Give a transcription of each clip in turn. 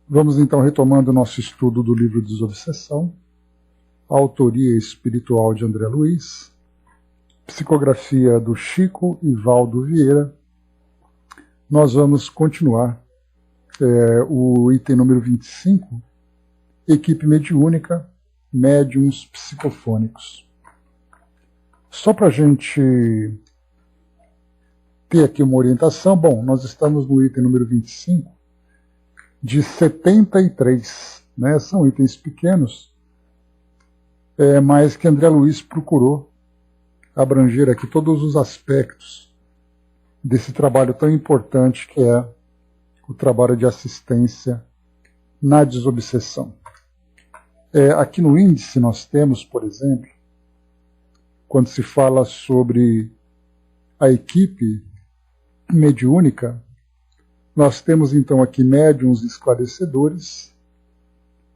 Vamos então retomando o nosso estudo do livro Desobsessão, autoria espiritual de André Luiz, psicografia do Chico e Valdo Vieira. Nós vamos continuar o item número 25, equipe mediúnica, médiuns psicofônicos. Só para a gente ter aqui uma orientação, bom, nós estamos no item número 25, de 73, né? São itens pequenos, mas que André Luiz procurou abranger aqui todos os aspectos desse trabalho tão importante que é o trabalho de assistência na desobsessão. Aqui no índice nós temos, por exemplo, quando se fala sobre a equipe mediúnica, nós temos então aqui médiuns esclarecedores,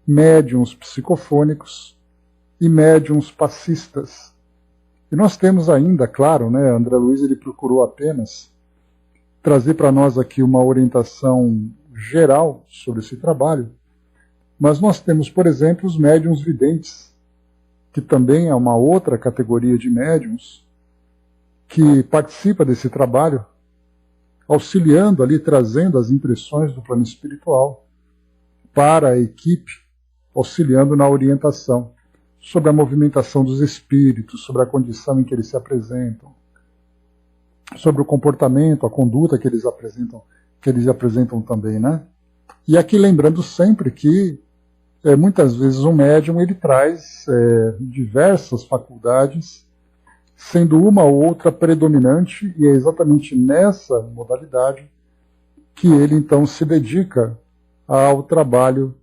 médiuns psicofônicos e médiuns passistas. E nós temos ainda, claro, né, André Luiz ele procurou apenas trazer para nós aqui uma orientação geral sobre esse trabalho, mas nós temos, por exemplo, os médiuns videntes, que também é uma outra categoria de médiuns que participa desse trabalho, auxiliando ali, trazendo as impressões do plano espiritual para a equipe, auxiliando na orientação sobre a movimentação dos espíritos, sobre a condição em que eles se apresentam, sobre o comportamento, a conduta que eles apresentam também, né? E aqui lembrando sempre que muitas vezes o médium ele traz diversas faculdades, sendo uma ou outra predominante, e é exatamente nessa modalidade que ele então se dedica ao trabalho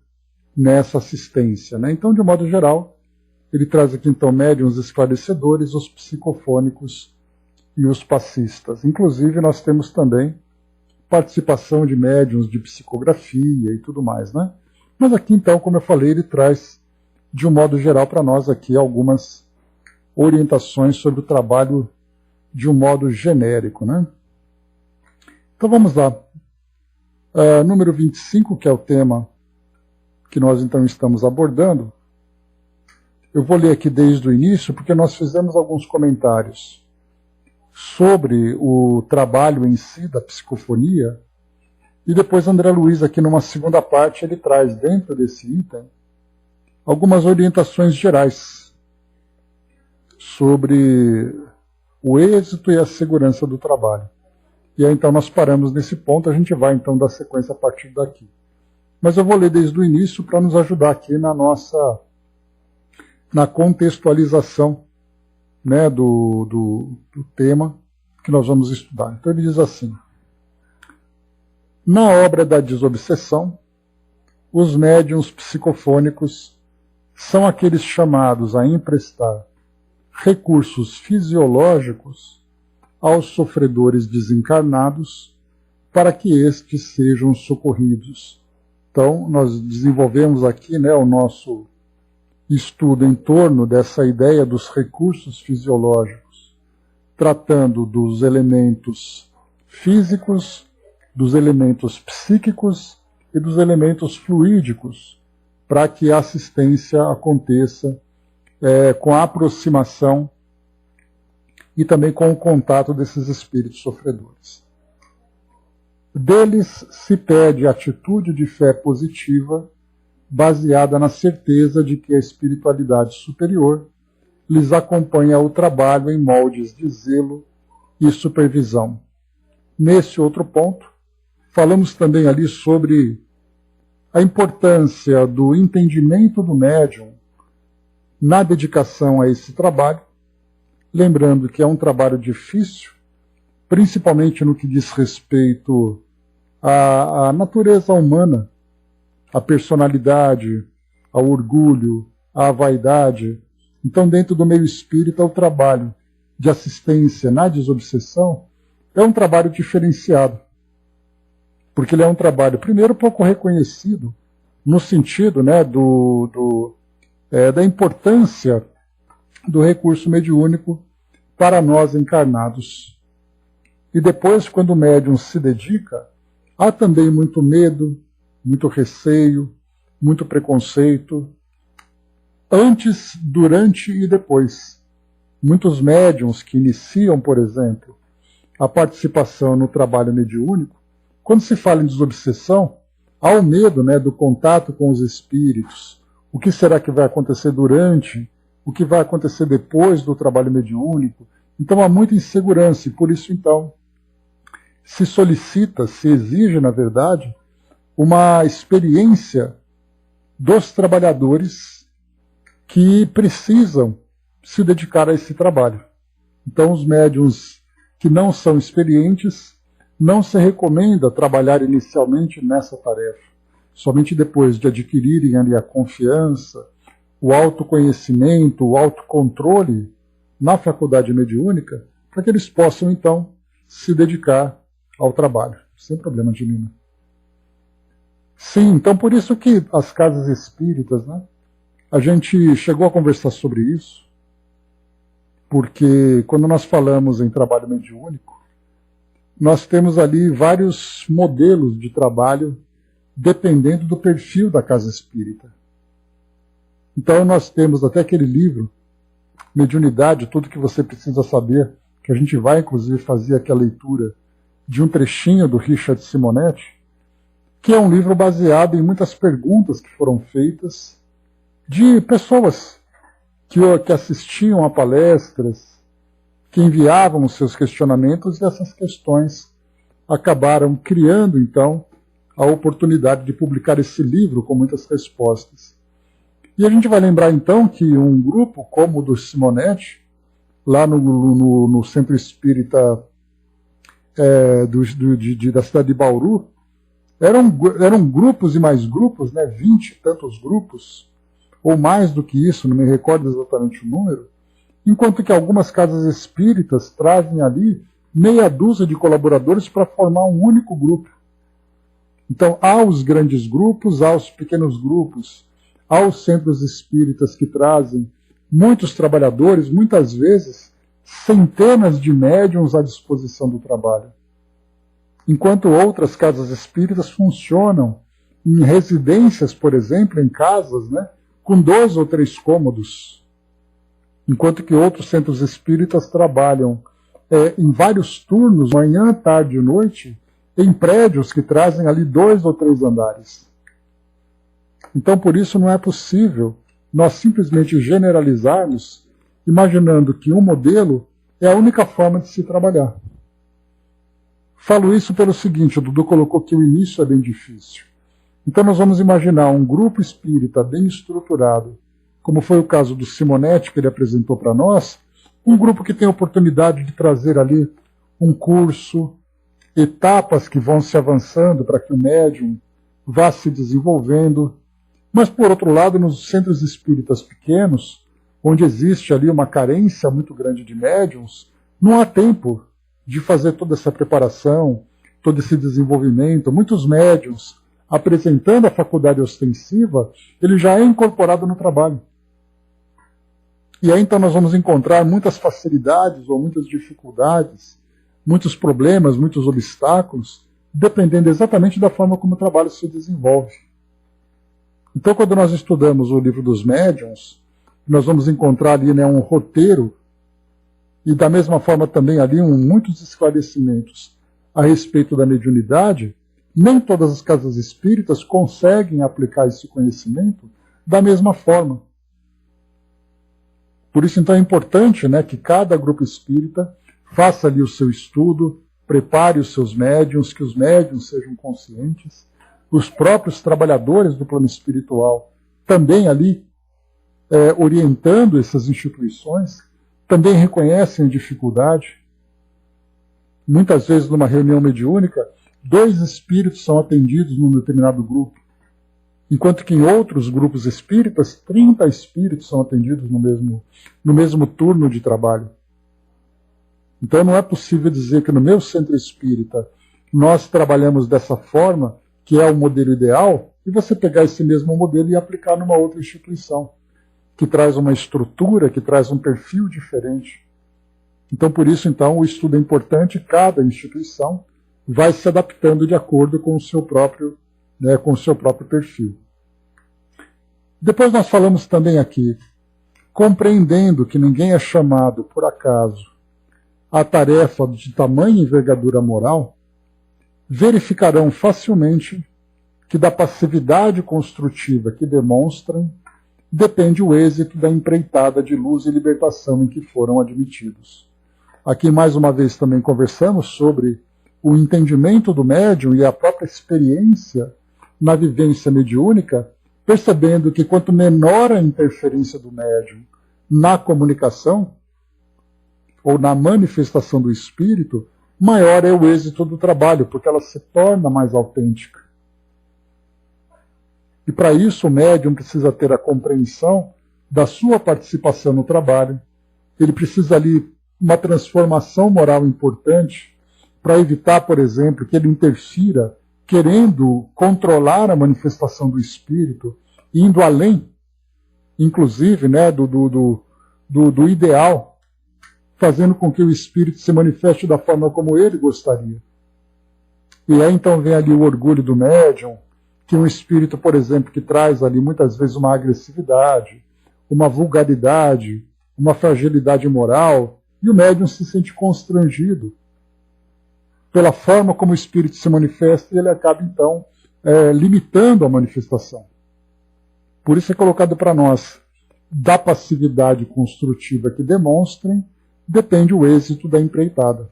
nessa assistência, né? Então, de um modo geral, ele traz aqui então médiuns esclarecedores, os psicofônicos e os passistas. Inclusive, nós temos também participação de médiuns de psicografia e tudo mais, né? Mas aqui então, como eu falei, ele traz de um modo geral para nós aqui algumas orientações sobre o trabalho de um modo genérico, né? Então vamos lá. Número 25, que é o tema que nós então estamos abordando. Eu vou ler aqui desde o início, porque nós fizemos alguns comentários sobre o trabalho em si da psicofonia, e depois André Luiz, aqui numa segunda parte, ele traz dentro desse item algumas orientações gerais sobre o êxito e a segurança do trabalho. E aí então nós paramos nesse ponto, a gente vai então dar sequência a partir daqui. Mas eu vou ler desde o início para nos ajudar aqui na contextualização, né, do tema que nós vamos estudar. Então ele diz assim: na obra da desobsessão, os médiuns psicofônicos são aqueles chamados a emprestar recursos fisiológicos aos sofredores desencarnados para que estes sejam socorridos. Então, nós desenvolvemos aqui, né, o nosso estudo em torno dessa ideia dos recursos fisiológicos, tratando dos elementos físicos, dos elementos psíquicos e dos elementos fluídicos, para que a assistência aconteça com a aproximação e também com o contato desses espíritos sofredores. Deles se pede atitude de fé positiva, baseada na certeza de que a espiritualidade superior lhes acompanha ao trabalho em moldes de zelo e supervisão. Nesse outro ponto, falamos também ali sobre a importância do entendimento do médium na dedicação a esse trabalho, lembrando que é um trabalho difícil, principalmente no que diz respeito à natureza humana, à personalidade, ao orgulho, à vaidade. Então, dentro do meio espírita, o trabalho de assistência na desobsessão é um trabalho diferenciado, porque ele é um trabalho, primeiro, pouco reconhecido, no sentido, né, da importância do recurso mediúnico para nós encarnados. E depois, quando o médium se dedica, há também muito medo, muito receio, muito preconceito, antes, durante e depois. Muitos médiuns que iniciam, por exemplo, a participação no trabalho mediúnico, quando se fala em desobsessão, há o medo, né, do contato com os espíritos. O que será que vai acontecer durante? O que vai acontecer depois do trabalho mediúnico? Então há muita insegurança e por isso então se solicita, se exige, na verdade, uma experiência dos trabalhadores que precisam se dedicar a esse trabalho. Então os médiuns que não são experientes, não se recomenda trabalhar inicialmente nessa tarefa. Somente depois de adquirirem ali a confiança, o autoconhecimento, o autocontrole na faculdade mediúnica, para que eles possam, então, se dedicar ao trabalho. Sem problema, Angelina. Sim, então por isso que as casas espíritas, né, a gente chegou a conversar sobre isso, porque quando nós falamos em trabalho mediúnico, nós temos ali vários modelos de trabalho dependendo do perfil da casa espírita. Então nós temos até aquele livro, Mediunidade, tudo que você precisa saber, que a gente vai inclusive fazer aqui a leitura de um trechinho do Richard Simonetti, que é um livro baseado em muitas perguntas que foram feitas de pessoas que assistiam a palestras, que enviavam os seus questionamentos, e essas questões acabaram criando, então, a oportunidade de publicar esse livro com muitas respostas. E a gente vai lembrar, então, que um grupo como o do Simonetti, lá no Centro Espírita da cidade de Bauru, eram grupos e mais grupos, né, 20 e tantos grupos, ou mais do que isso, não me recordo exatamente o número, enquanto que algumas casas espíritas trazem ali meia dúzia de colaboradores para formar um único grupo. Então, há os grandes grupos, há os pequenos grupos, há os centros espíritas que trazem muitos trabalhadores, muitas vezes centenas de médiuns à disposição do trabalho. Enquanto outras casas espíritas funcionam em residências, por exemplo, em casas, né, com 2 ou 3 cômodos, enquanto que outros centros espíritas trabalham em vários turnos, manhã, tarde e noite, em prédios que trazem ali 2 ou 3 andares. Então, por isso, não é possível nós simplesmente generalizarmos, imaginando que um modelo é a única forma de se trabalhar. Falo isso pelo seguinte, o Dudu colocou que o início é bem difícil. Então nós vamos imaginar um grupo espírita bem estruturado, como foi o caso do Simonetti, que ele apresentou para nós, um grupo que tem a oportunidade de trazer ali um curso, etapas que vão se avançando para que o médium vá se desenvolvendo. Mas, por outro lado, nos centros espíritas pequenos, onde existe ali uma carência muito grande de médiums, não há tempo de fazer toda essa preparação, todo esse desenvolvimento. Muitos médiums, apresentando a faculdade ostensiva, ele já é incorporado no trabalho. E aí então nós vamos encontrar muitas facilidades ou muitas dificuldades, muitos problemas, muitos obstáculos, dependendo exatamente da forma como o trabalho se desenvolve. Então, quando nós estudamos o livro dos médiuns, nós vamos encontrar ali, né, um roteiro e da mesma forma também ali muitos esclarecimentos a respeito da mediunidade. Nem todas as casas espíritas conseguem aplicar esse conhecimento da mesma forma. Por isso, então, é importante, né, que cada grupo espírita faça ali o seu estudo, prepare os seus médiuns, que os médiuns sejam conscientes, os próprios trabalhadores do plano espiritual também ali orientando essas instituições, também reconhecem a dificuldade. Muitas vezes, numa reunião mediúnica, 2 espíritos são atendidos num determinado grupo, enquanto que em outros grupos espíritas, 30 espíritos são atendidos no mesmo turno de trabalho. Então não é possível dizer que no meu centro espírita nós trabalhamos dessa forma, que é o modelo ideal, e você pegar esse mesmo modelo e aplicar numa outra instituição, que traz uma estrutura, que traz um perfil diferente. Então, por isso, então, o estudo é importante, cada instituição vai se adaptando de acordo com o seu próprio né, com o seu próprio perfil. Depois nós falamos também aqui, compreendendo que ninguém é chamado por acaso à tarefa de tamanha envergadura moral, verificarão facilmente que da passividade construtiva que demonstram depende o êxito da empreitada de luz e libertação em que foram admitidos. Aqui mais uma vez também conversamos sobre o entendimento do médium e a própria experiência na vivência mediúnica, percebendo que quanto menor a interferência do médium na comunicação ou na manifestação do espírito, maior é o êxito do trabalho, porque ela se torna mais autêntica. E para isso o médium precisa ter a compreensão da sua participação no trabalho, ele precisa ali uma transformação moral importante para evitar, por exemplo, que ele interfira querendo controlar a manifestação do espírito, indo além, inclusive, né, do ideal, fazendo com que o espírito se manifeste da forma como ele gostaria. E aí então vem ali o orgulho do médium, que um espírito, por exemplo, que traz ali muitas vezes uma agressividade, uma vulgaridade, uma fragilidade moral, e o médium se sente constrangido pela forma como o espírito se manifesta e ele acaba então limitando a manifestação. Por isso é colocado para nós, da passividade construtiva que demonstrem, depende o êxito da empreitada.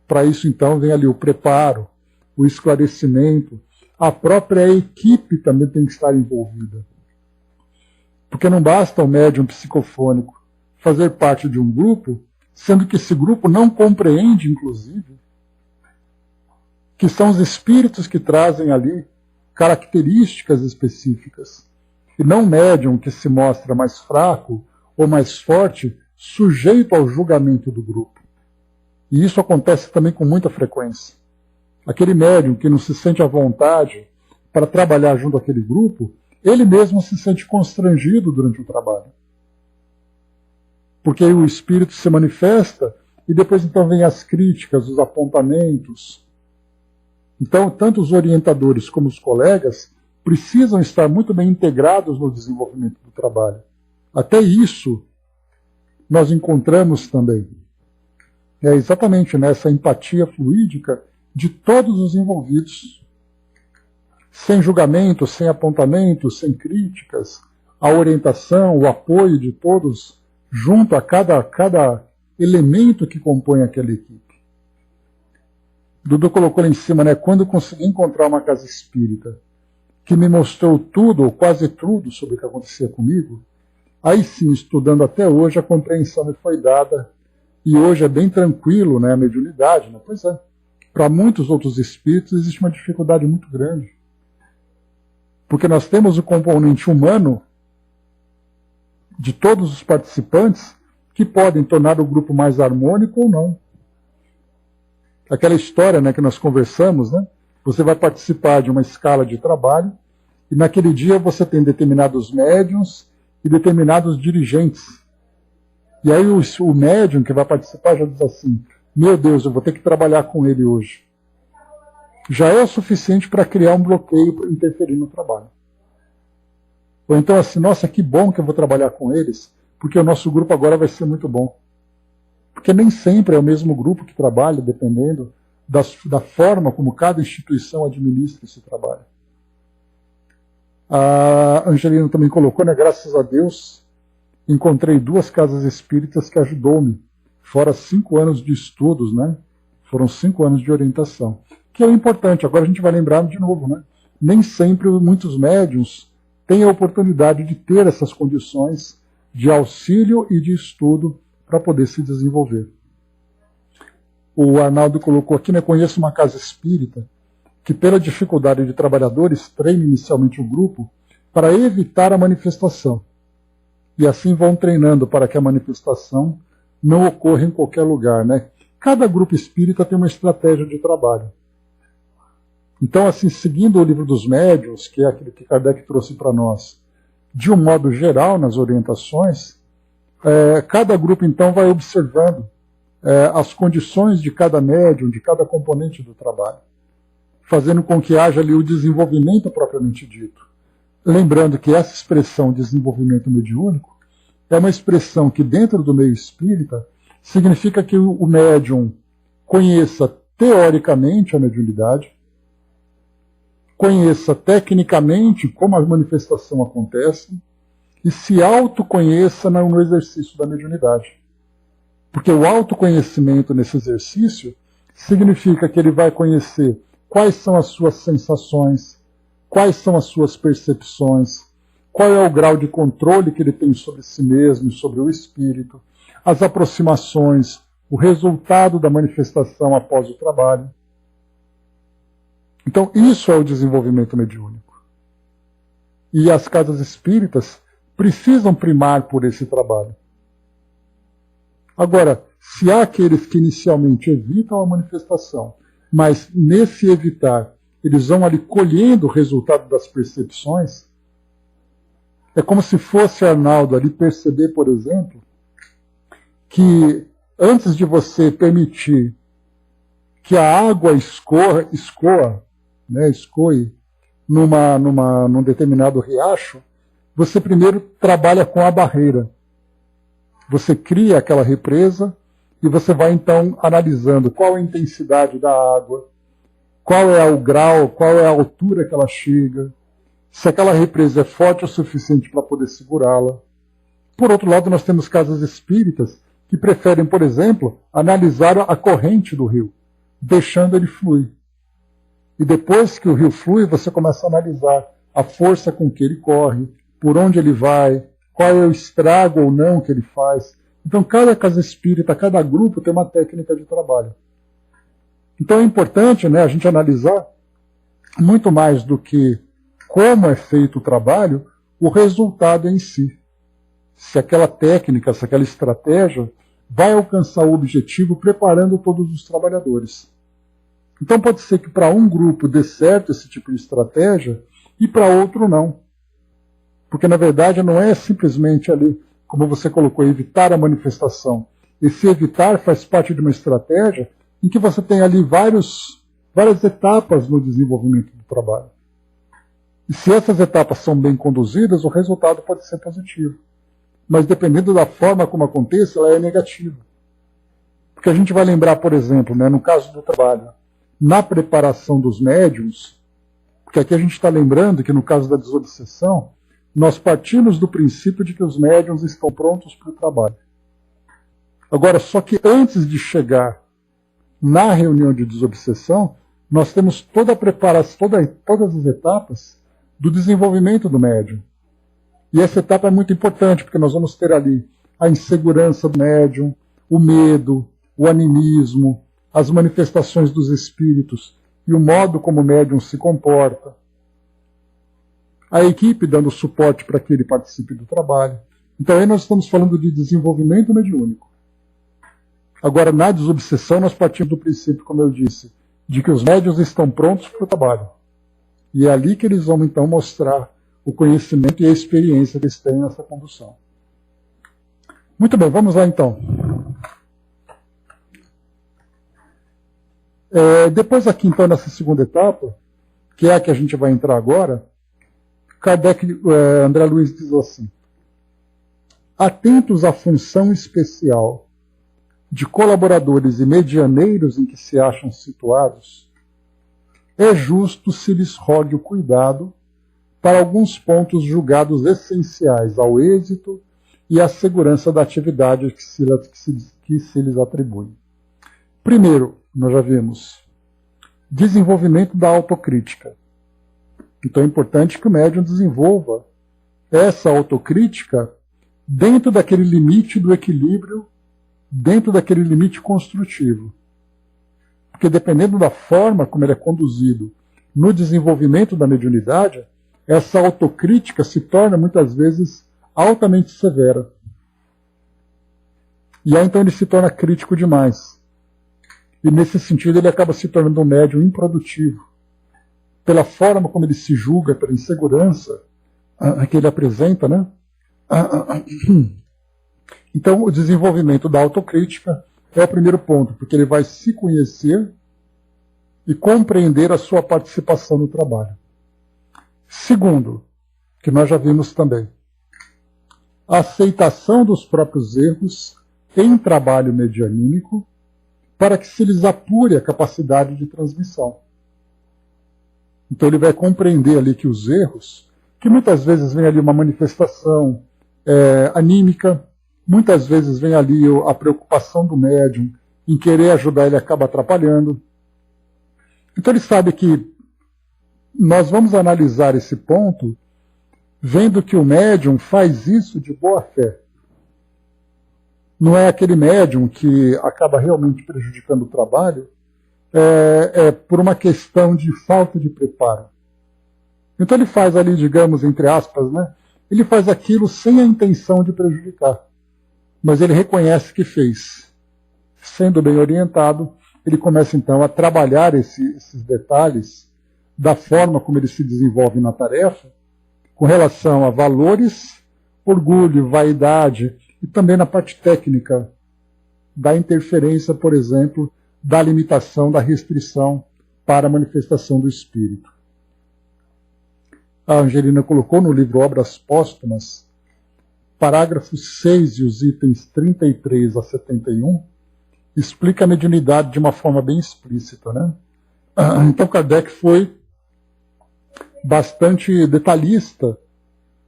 Para isso então vem ali o preparo, o esclarecimento, a própria equipe também tem que estar envolvida. Porque não basta o médium psicofônico fazer parte de um grupo, sendo que esse grupo não compreende, inclusive, que são os espíritos que trazem ali características específicas. E não o médium que se mostra mais fraco ou mais forte, sujeito ao julgamento do grupo. E isso acontece também com muita frequência. Aquele médium que não se sente à vontade para trabalhar junto àquele grupo, ele mesmo se sente constrangido durante o trabalho. Porque aí o espírito se manifesta e depois então vem as críticas, os apontamentos. Então, tanto os orientadores como os colegas precisam estar muito bem integrados no desenvolvimento do trabalho. Até isso nós encontramos também. É exatamente nessa empatia fluídica de todos os envolvidos, sem julgamento, sem apontamento, sem críticas, a orientação, o apoio de todos, junto a cada elemento que compõe aquela equipe. Dudu colocou lá em cima, né? Quando eu consegui encontrar uma casa espírita que me mostrou tudo, ou quase tudo, sobre o que acontecia comigo, aí sim, estudando até hoje, a compreensão me foi dada, e hoje é bem tranquilo, né, a mediunidade, né? Pois é. Para muitos outros espíritos existe uma dificuldade muito grande. Porque nós temos o componente humano de todos os participantes que podem tornar o grupo mais harmônico ou não. Aquela história, né, que nós conversamos, né? Você vai participar de uma escala de trabalho e naquele dia você tem determinados médiuns e determinados dirigentes. E aí o médium que vai participar já diz assim, meu Deus, eu vou ter que trabalhar com ele hoje. Já é o suficiente para criar um bloqueio para interferir no trabalho. Ou então assim, nossa, que bom que eu vou trabalhar com eles, porque o nosso grupo agora vai ser muito bom. Porque nem sempre é o mesmo grupo que trabalha, dependendo da forma como cada instituição administra esse trabalho. A Angelina também colocou, né, graças a Deus, encontrei 2 casas espíritas que ajudou-me, fora 5 anos de estudos, né? Foram 5 anos de orientação. Que é importante, agora a gente vai lembrar de novo, né? Nem sempre muitos médiuns têm a oportunidade de ter essas condições de auxílio e de estudo para poder se desenvolver. O Arnaldo colocou aqui, né, conheço uma casa espírita que, pela dificuldade de trabalhadores, treina inicialmente o grupo para evitar a manifestação. E assim vão treinando para que a manifestação não ocorra em qualquer lugar, né? Cada grupo espírita tem uma estratégia de trabalho. Então, assim, seguindo o livro dos médiuns, que é aquilo que Kardec trouxe para nós, de um modo geral, nas orientações, cada grupo, então, vai observando as condições de cada médium, de cada componente do trabalho. fazendo com que haja ali o desenvolvimento propriamente dito. Lembrando que essa expressão desenvolvimento mediúnico é uma expressão que dentro do meio espírita significa que o médium conheça teoricamente a mediunidade, conheça tecnicamente como a manifestação acontece e se autoconheça no exercício da mediunidade. Porque o autoconhecimento nesse exercício significa que ele vai conhecer quais são as suas sensações, quais são as suas percepções, qual é o grau de controle que ele tem sobre si mesmo e sobre o espírito, as aproximações, o resultado da manifestação após o trabalho. Então, isso é o desenvolvimento mediúnico. E as casas espíritas precisam primar por esse trabalho. Agora, se há aqueles que inicialmente evitam a manifestação, mas nesse evitar eles vão ali colhendo o resultado das percepções, é como se fosse Arnaldo ali perceber, por exemplo, que antes de você permitir que a água escoe num determinado riacho, você primeiro trabalha com a barreira. Você cria aquela represa e você vai então analisando qual a intensidade da água, qual é o grau, qual é a altura que ela chega, se aquela represa é forte o suficiente para poder segurá-la. Por outro lado, nós temos casas espíritas que preferem, por exemplo, analisar a corrente do rio, deixando ele fluir. E depois que o rio flui, você começa a analisar a força com que ele corre, por onde ele vai, qual é o estrago ou não que ele faz. Então, cada casa espírita, cada grupo tem uma técnica de trabalho. Então, é importante, né, a gente analisar muito mais do que como é feito o trabalho, o resultado em si. Se aquela técnica, se aquela estratégia vai alcançar o objetivo preparando todos os trabalhadores. Então, pode ser que para um grupo dê certo esse tipo de estratégia e para outro não. Porque, na verdade, não é simplesmente ali, como você colocou, evitar a manifestação. Esse evitar faz parte de uma estratégia em que você tem ali várias etapas no desenvolvimento do trabalho. E se essas etapas são bem conduzidas, o resultado pode ser positivo. Mas dependendo da forma como aconteça, ela é negativa. Porque a gente vai lembrar, por exemplo, né, no caso do trabalho, na preparação dos médiuns, porque aqui a gente está lembrando que no caso da desobsessão, nós partimos do princípio de que os médiuns estão prontos para o trabalho. Agora, só que antes de chegar na reunião de desobsessão, nós temos toda a preparação, todas as etapas do desenvolvimento do médium. E essa etapa é muito importante, porque nós vamos ter ali a insegurança do médium, o medo, o animismo, as manifestações dos espíritos e o modo como o médium se comporta. A equipe dando suporte para que ele participe do trabalho. Então aí nós estamos falando de desenvolvimento mediúnico. Agora, na desobsessão, nós partimos do princípio, como eu disse, de que os médiuns estão prontos para o trabalho. E é ali que eles vão, então, mostrar o conhecimento e a experiência que eles têm nessa condução. Muito bem, vamos lá, então. Depois aqui, então, nessa segunda etapa, que é a que a gente vai entrar agora, André Luiz diz assim: atentos à função especial de colaboradores e medianeiros em que se acham situados, é justo se lhes rogue o cuidado para alguns pontos julgados essenciais ao êxito e à segurança da atividade que se lhes atribui. Primeiro, nós já vimos, desenvolvimento da autocrítica. Então é importante que o médium desenvolva essa autocrítica dentro daquele limite do equilíbrio, dentro daquele limite construtivo. Porque dependendo da forma como ele é conduzido no desenvolvimento da mediunidade, essa autocrítica se torna muitas vezes altamente severa. E aí então ele se torna crítico demais. E nesse sentido ele acaba se tornando um médium improdutivo. Pela forma como ele se julga, pela insegurança que ele apresenta, né? Então, o desenvolvimento da autocrítica é o primeiro ponto, porque ele vai se conhecer e compreender a sua participação no trabalho. Segundo, que nós já vimos também, a aceitação dos próprios erros em trabalho medianímico para que se lhes apure a capacidade de transmissão. Então ele vai compreender ali que os erros, que muitas vezes vem ali uma manifestação anímica, muitas vezes vem ali a preocupação do médium em querer ajudar, ele acaba atrapalhando. Então ele sabe que nós vamos analisar esse ponto vendo que o médium faz isso de boa fé. Não é aquele médium que acaba realmente prejudicando o trabalho por uma questão de falta de preparo. Então ele faz ali, digamos, entre aspas, né? Ele faz aquilo sem a intenção de prejudicar. Mas ele reconhece que fez. Sendo bem orientado, ele começa então a trabalhar esses detalhes da forma como ele se desenvolve na tarefa, com relação a valores, orgulho, vaidade, e também na parte técnica da interferência, por exemplo, da limitação, da restrição para a manifestação do espírito. A Angelina colocou no livro Obras Póstumas, parágrafos 6 e os itens 33 a 71, explica a mediunidade de uma forma bem explícita, né? Então Kardec foi bastante detalhista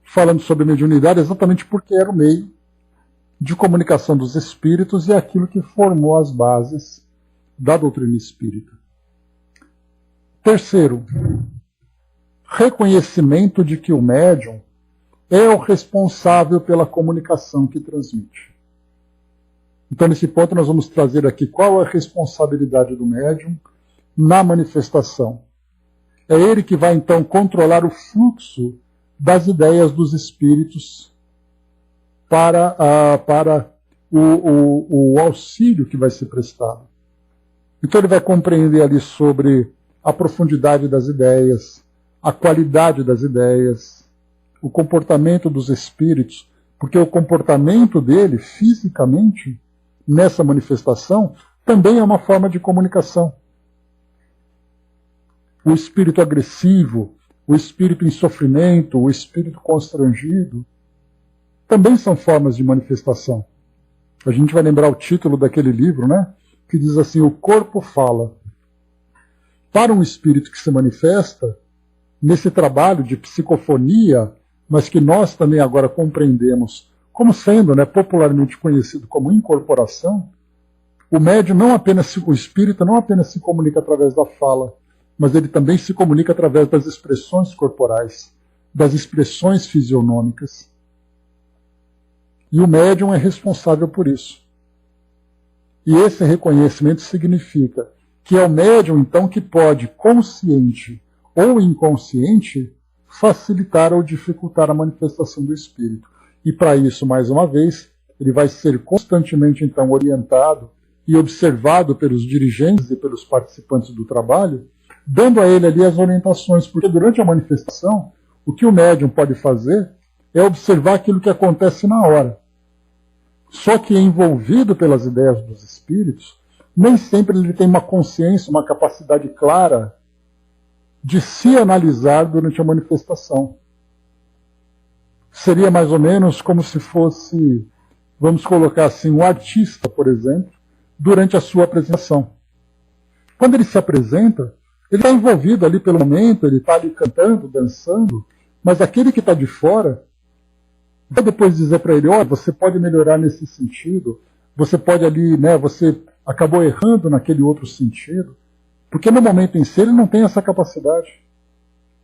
falando sobre mediunidade, exatamente porque era o meio de comunicação dos espíritos e aquilo que formou as bases da doutrina espírita. Terceiro, reconhecimento de que o médium é o responsável pela comunicação que transmite. Então, nesse ponto, nós vamos trazer aqui qual é a responsabilidade do médium na manifestação. É ele que vai, então, controlar o fluxo das ideias dos espíritos para o auxílio que vai ser prestado. Então, ele vai compreender ali sobre a profundidade das ideias, a qualidade das ideias, o comportamento dos espíritos, porque o comportamento dele, fisicamente, nessa manifestação, também é uma forma de comunicação. O espírito agressivo, o espírito em sofrimento, o espírito constrangido, também são formas de manifestação. A gente vai lembrar o título daquele livro, né? Que diz assim, o corpo fala. Para um espírito que se manifesta, nesse trabalho de psicofonia, mas que nós também agora compreendemos como sendo, né, popularmente conhecido como incorporação, o médium não apenas, o espírito não apenas se comunica através da fala, mas ele também se comunica através das expressões corporais, das expressões fisionômicas. E o médium é responsável por isso. E esse reconhecimento significa que é o médium, então, que pode, consciente ou inconsciente, facilitar ou dificultar a manifestação do espírito. E para isso, mais uma vez, ele vai ser constantemente, então, orientado e observado pelos dirigentes e pelos participantes do trabalho, dando a ele ali as orientações, porque durante a manifestação, o que o médium pode fazer é observar aquilo que acontece na hora. Só que envolvido pelas ideias dos espíritos, nem sempre ele tem uma consciência, uma capacidade clara de se analisar durante a manifestação. Seria mais ou menos como se fosse, vamos colocar assim, um artista, por exemplo, durante a sua apresentação. Quando ele se apresenta, ele está envolvido ali pelo momento, ele está ali cantando, dançando, mas aquele que está de fora vai depois dizer para ele, olha, você pode melhorar nesse sentido, você pode ali, né, você acabou errando naquele outro sentido, porque no momento em si ele não tem essa capacidade.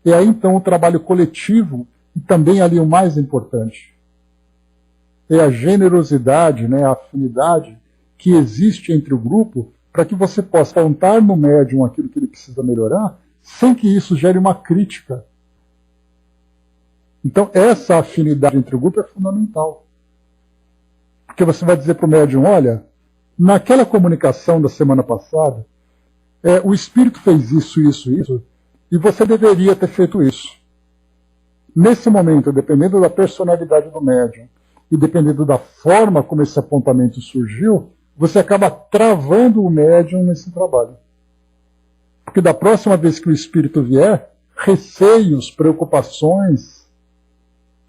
E aí então o trabalho coletivo, e também ali o mais importante, é a generosidade, né, a afinidade que existe entre o grupo para que você possa contar no médium aquilo que ele precisa melhorar, sem que isso gere uma crítica. Então essa afinidade entre o grupo é fundamental. Porque você vai dizer para o médium, olha, naquela comunicação da semana passada, o espírito fez isso, isso, isso, e você deveria ter feito isso. Nesse momento, dependendo da personalidade do médium e dependendo da forma como esse apontamento surgiu, você acaba travando o médium nesse trabalho. Porque da próxima vez que o espírito vier, receios, preocupações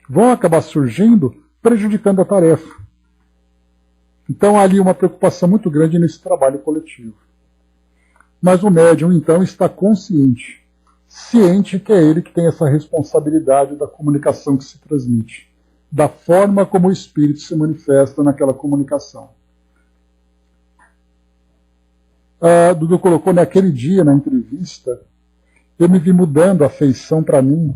vão acabar surgindo, prejudicando a tarefa. Então há ali uma preocupação muito grande nesse trabalho coletivo. Mas o médium, então, está consciente, ciente que é ele que tem essa responsabilidade da comunicação que se transmite, da forma como o espírito se manifesta naquela comunicação. Dudu colocou naquele dia, na entrevista, eu me vi mudando a feição para mim,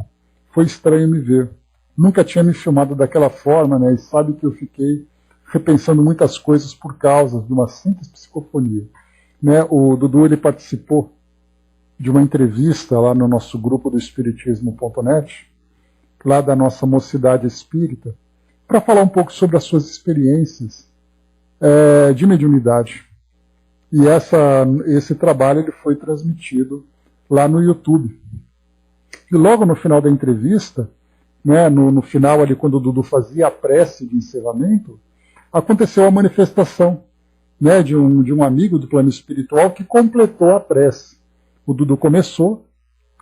foi estranho me ver. Nunca tinha me filmado daquela forma, né? E sabe que eu fiquei repensando muitas coisas por causa de uma simples psicofonia. Né? O Dudu ele participou de uma entrevista lá no nosso grupo do Espiritismo.net, lá da nossa mocidade espírita, para falar um pouco sobre as suas experiências de mediunidade. E esse trabalho ele foi transmitido lá no YouTube. E logo no final da entrevista, né, no final ali quando o Dudu fazia a prece de encerramento, aconteceu a manifestação, né, de um amigo do plano espiritual que completou a prece. O Dudu começou,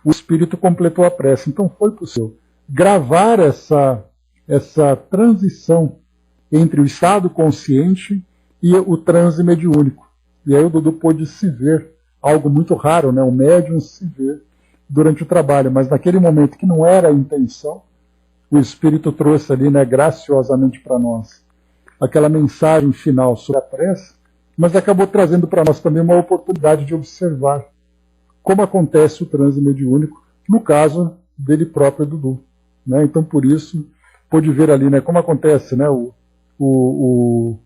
o espírito completou a prece. Então foi possível gravar essa transição entre o estado consciente e o transe mediúnico. E aí o Dudu pôde se ver, algo muito raro, né, o médium se ver durante o trabalho. Mas naquele momento que não era a intenção, o espírito trouxe ali, né, graciosamente para nós aquela mensagem final sobre a prece, mas acabou trazendo para nós também uma oportunidade de observar como acontece o transe mediúnico, no caso dele próprio, Dudu. Né? Então, por isso, pôde ver ali, né, como acontece, né, o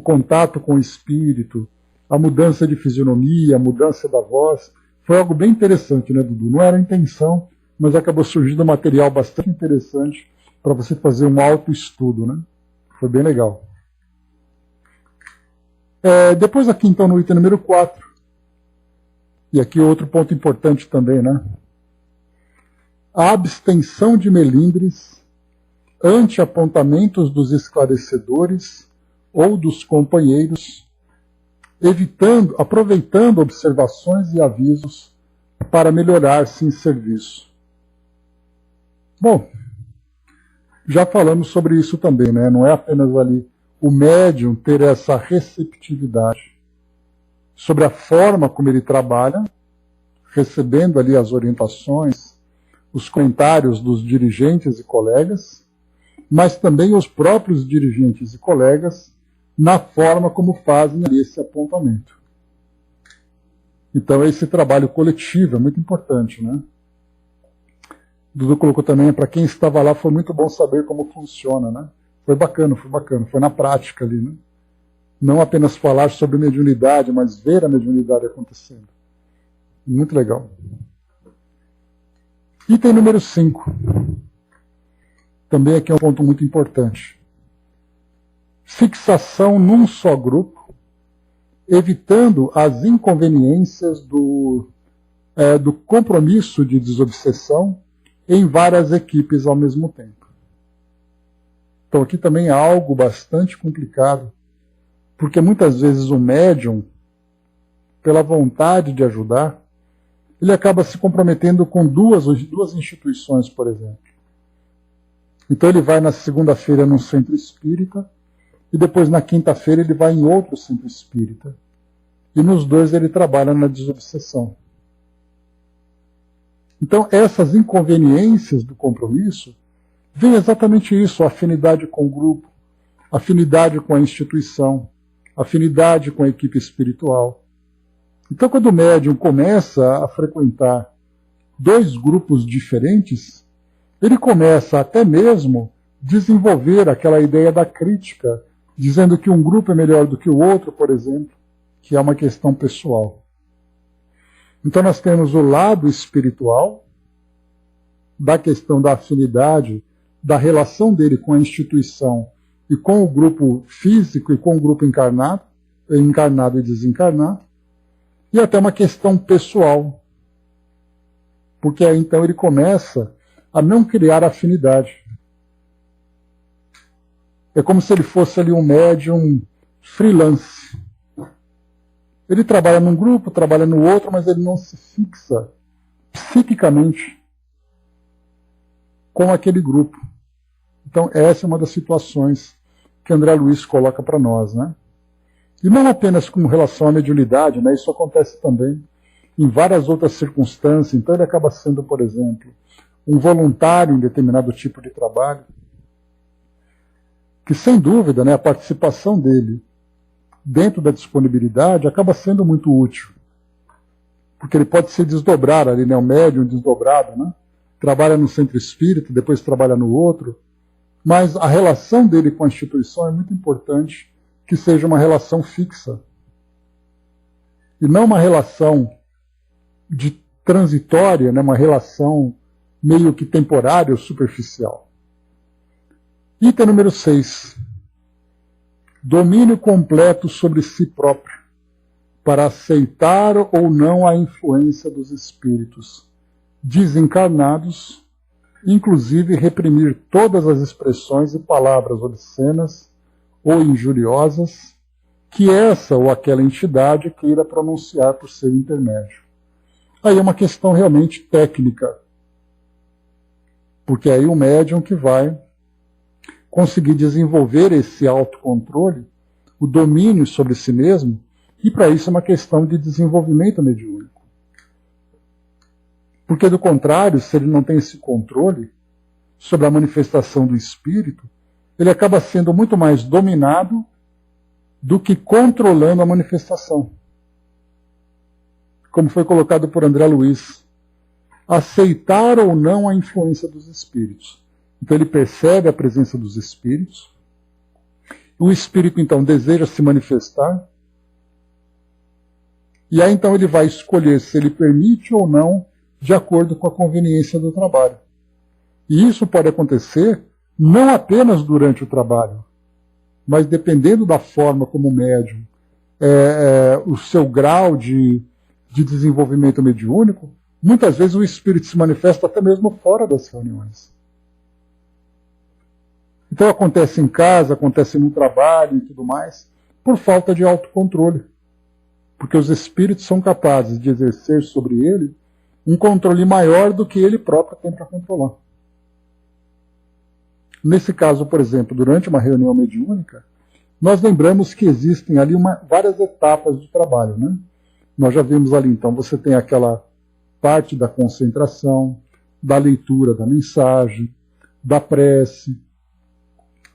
contato com o espírito, a mudança de fisionomia, a mudança da voz. Foi algo bem interessante, né, Dudu? Não era a intenção, mas acabou surgindo um material bastante interessante para você fazer um autoestudo, né? Foi bem legal. Depois aqui, então, no item número 4, e aqui outro ponto importante também, né? A abstenção de melindres ante apontamentos dos esclarecedores ou dos companheiros, aproveitando observações e avisos para melhorar-se em serviço. Bom, já falamos sobre isso também, né? Não é apenas ali o médium ter essa receptividade sobre a forma como ele trabalha, recebendo ali as orientações, os comentários dos dirigentes e colegas, mas também os próprios dirigentes e colegas na forma como fazem esse apontamento. Então esse trabalho coletivo é muito importante, né? Dudu colocou também, para quem estava lá, foi muito bom saber como funciona, né? Foi bacana, foi na prática ali, né? Não apenas falar sobre mediunidade, mas ver a mediunidade acontecendo. Muito legal. Item número 5. Também aqui é um ponto muito importante. Fixação num só grupo, evitando as inconveniências do compromisso de desobsessão em várias equipes ao mesmo tempo. Então aqui também é algo bastante complicado, porque muitas vezes o médium, pela vontade de ajudar, ele acaba se comprometendo com duas instituições, por exemplo. Então ele vai na segunda-feira num centro espírita, e depois na quinta-feira ele vai em outro centro espírita. E nos dois ele trabalha na desobsessão. Então essas inconveniências do compromisso vem exatamente isso, a afinidade com o grupo, afinidade com a instituição, afinidade com a equipe espiritual. Então, quando o médium começa a frequentar dois grupos diferentes, ele começa até mesmo a desenvolver aquela ideia da crítica, dizendo que um grupo é melhor do que o outro, por exemplo, que é uma questão pessoal. Então, nós temos o lado espiritual, da questão da afinidade, da relação dele com a instituição e com o grupo físico e com o grupo encarnado e desencarnado, e até uma questão pessoal, porque aí então ele começa a não criar afinidade. É como se ele fosse ali um médium freelance. Ele trabalha num grupo, trabalha no outro, mas ele não se fixa psiquicamente com aquele grupo. Então, essa é uma das situações que André Luiz coloca para nós, né? E não apenas com relação à mediunidade, né? Isso acontece também em várias outras circunstâncias. Então, ele acaba sendo, por exemplo, um voluntário em determinado tipo de trabalho, que, sem dúvida, né, a participação dele dentro da disponibilidade acaba sendo muito útil. Porque ele pode se desdobrar ali, né? O médium desdobrado, né? Trabalha no centro espírita, depois trabalha no outro. Mas a relação dele com a instituição é muito importante que seja uma relação fixa. E não uma relação de transitória, né? Uma relação meio que temporária ou superficial. Item número 6. Domínio completo sobre si próprio, para aceitar ou não a influência dos espíritos desencarnados, inclusive reprimir todas as expressões e palavras obscenas ou injuriosas que essa ou aquela entidade queira pronunciar por seu intermédio. Aí é uma questão realmente técnica, porque aí o médium que vai conseguir desenvolver esse autocontrole, o domínio sobre si mesmo, e para isso é uma questão de desenvolvimento mediúnico. Porque, do contrário, se ele não tem esse controle sobre a manifestação do espírito, ele acaba sendo muito mais dominado do que controlando a manifestação. Como foi colocado por André Luiz. Aceitar ou não a influência dos espíritos. Então ele percebe a presença dos espíritos. O espírito, então, deseja se manifestar. E aí, então, ele vai escolher se ele permite ou não, de acordo com a conveniência do trabalho. E isso pode acontecer não apenas durante o trabalho, mas dependendo da forma como o médium, o seu grau de desenvolvimento mediúnico, muitas vezes o espírito se manifesta até mesmo fora das reuniões. Então acontece em casa, acontece no trabalho e tudo mais, por falta de autocontrole. Porque os espíritos são capazes de exercer sobre ele um controle maior do que ele próprio tem para controlar. Nesse caso, por exemplo, durante uma reunião mediúnica, nós lembramos que existem ali várias etapas de trabalho, né? Nós já vimos ali, então, você tem aquela parte da concentração, da leitura da mensagem, da prece.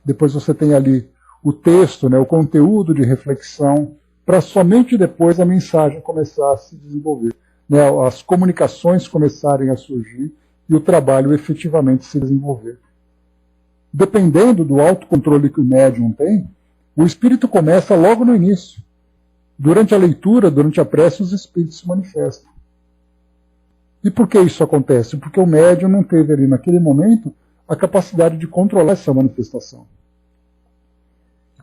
Depois você tem ali o texto, né, o conteúdo de reflexão, para somente depois a mensagem começar a se desenvolver, né, as comunicações começarem a surgir e o trabalho efetivamente se desenvolver. Dependendo do autocontrole que o médium tem, o espírito começa logo no início. Durante a leitura, durante a prece, os espíritos se manifestam. E por que isso acontece? Porque o médium não teve ali naquele momento a capacidade de controlar essa manifestação.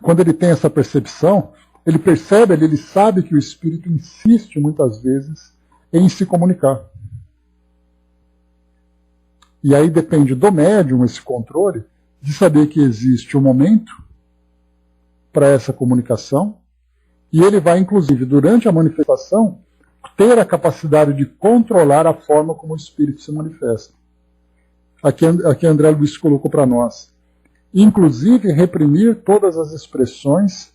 Quando ele tem essa percepção, ele percebe, ele sabe que o espírito insiste muitas vezes em se comunicar. E aí depende do médium esse controle de saber que existe um momento para essa comunicação, e ele vai, inclusive, durante a manifestação, ter a capacidade de controlar a forma como o espírito se manifesta. Aqui André Luiz colocou para nós. Inclusive, reprimir todas as expressões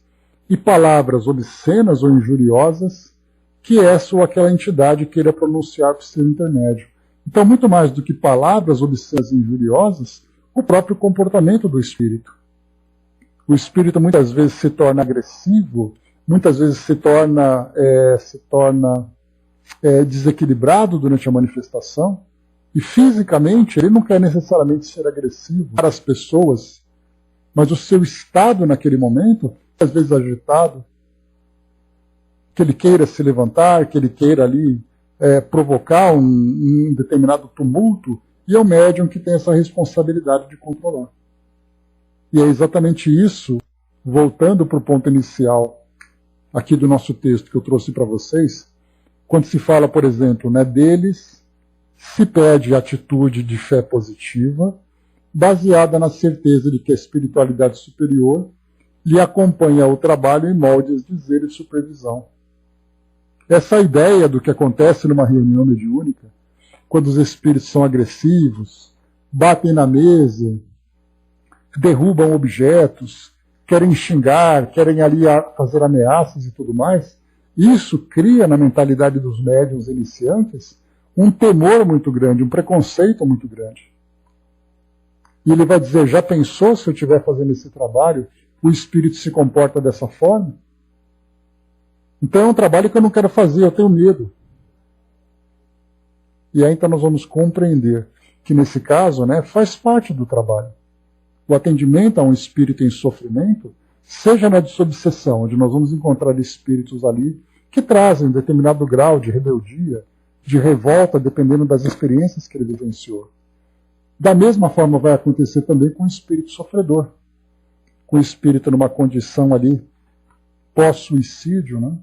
e palavras obscenas ou injuriosas que essa ou aquela entidade queira pronunciar por seu intermédio. Então, muito mais do que palavras obscenas e injuriosas, o próprio comportamento do espírito. O espírito muitas vezes se torna agressivo, muitas vezes se torna desequilibrado durante a manifestação, e fisicamente ele não quer necessariamente ser agressivo para as pessoas, mas o seu estado naquele momento, às vezes agitado, que ele queira se levantar, que ele queira ali provocar um determinado tumulto, e é o médium que tem essa responsabilidade de controlar. E é exatamente isso, voltando para o ponto inicial aqui do nosso texto que eu trouxe para vocês, quando se fala, por exemplo, né, deles, se pede atitude de fé positiva, baseada na certeza de que a espiritualidade superior lhe acompanha o trabalho em moldes de zelo e supervisão. Essa ideia do que acontece numa reunião mediúnica, quando os espíritos são agressivos, batem na mesa, derrubam objetos, querem xingar, querem ali fazer ameaças e tudo mais, isso cria na mentalidade dos médiuns iniciantes um temor muito grande, um preconceito muito grande. E ele vai dizer, já pensou se eu estiver fazendo esse trabalho, o espírito se comporta dessa forma? Então é um trabalho que eu não quero fazer, eu tenho medo. E aí então nós vamos compreender que nesse caso, né, faz parte do trabalho. O atendimento a um espírito em sofrimento, seja na desobsessão, onde nós vamos encontrar espíritos ali que trazem um determinado grau de rebeldia, de revolta, dependendo das experiências que ele vivenciou. Da mesma forma vai acontecer também com o espírito sofredor, com o espírito numa condição ali pós-suicídio, né?